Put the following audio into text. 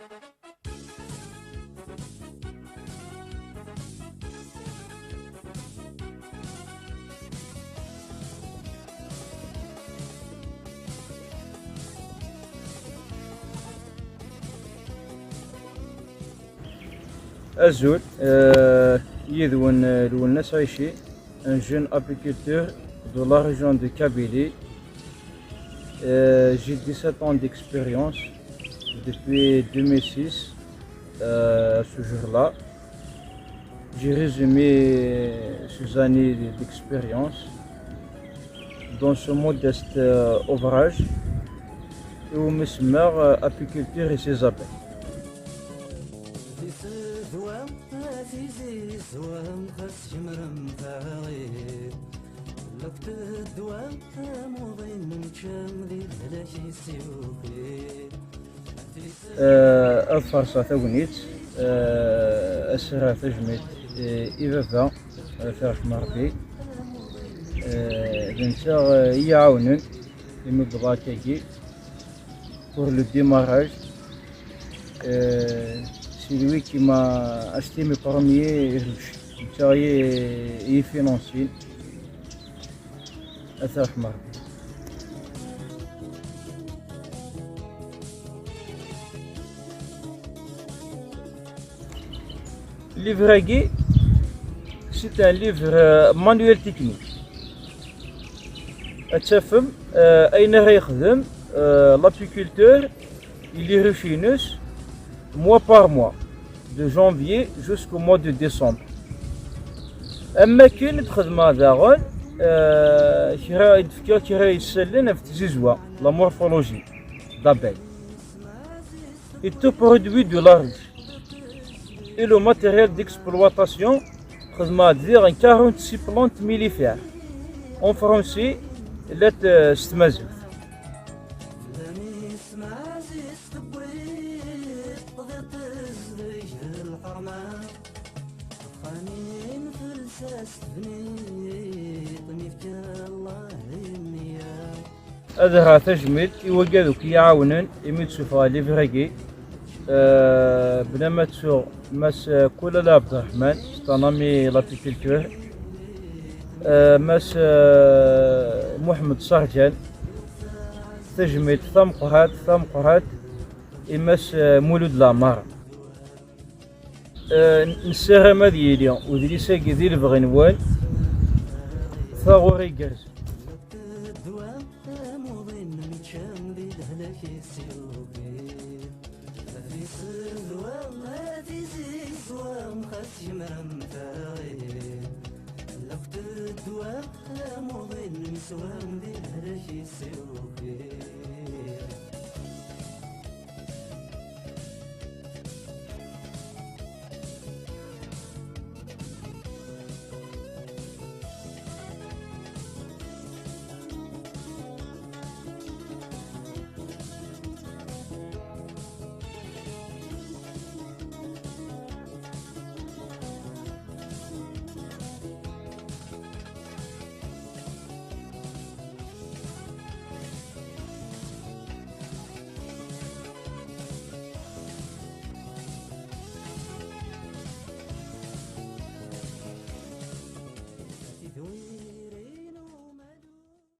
Azul, Yedouin Lounas Aichi, un jeune apiculteur de la région de Kabylie. J'ai 17 ans d'expérience depuis 2006 à ce jour-là. J'ai résumé ces années d'expérience dans ce modeste ouvrage où me semeur apiculture et ses abeilles. الفرصة ثونيت السرعة تجمد إذا ثارك مربي لنسا يعاونن يمبضا كاكي pour le démarrage. C'est lui qui m'a acheté mes premiers ruches. Il est financier. أثرك مربي. Le livre Agui, c'est un livre manuel technique. أتفهم أين يخدم l'apiculteur il est ruchinus mois par mois de janvier jusqu'au mois de décembre. أما كاين الخدمة داغون كرا يدفكا كرا يسلن في تزيزوا la morphologie d'abeilles et tout produit de la ruche. Et le matériel d'exploitation, c'est-à-dire 46 plantes mellifères. En français, c'est stmazut. هذا تجمد يوجدك يعاونن يمد سوفا ليفريكي بنما تسوق مس كل عبد الرحمن ستانامي لابيكولتور مس محمد سرجان تجمد ثم قرات يمس مولود لامار نسير مديليا ودريسا كذي الفغنوان ثاغوري جرز.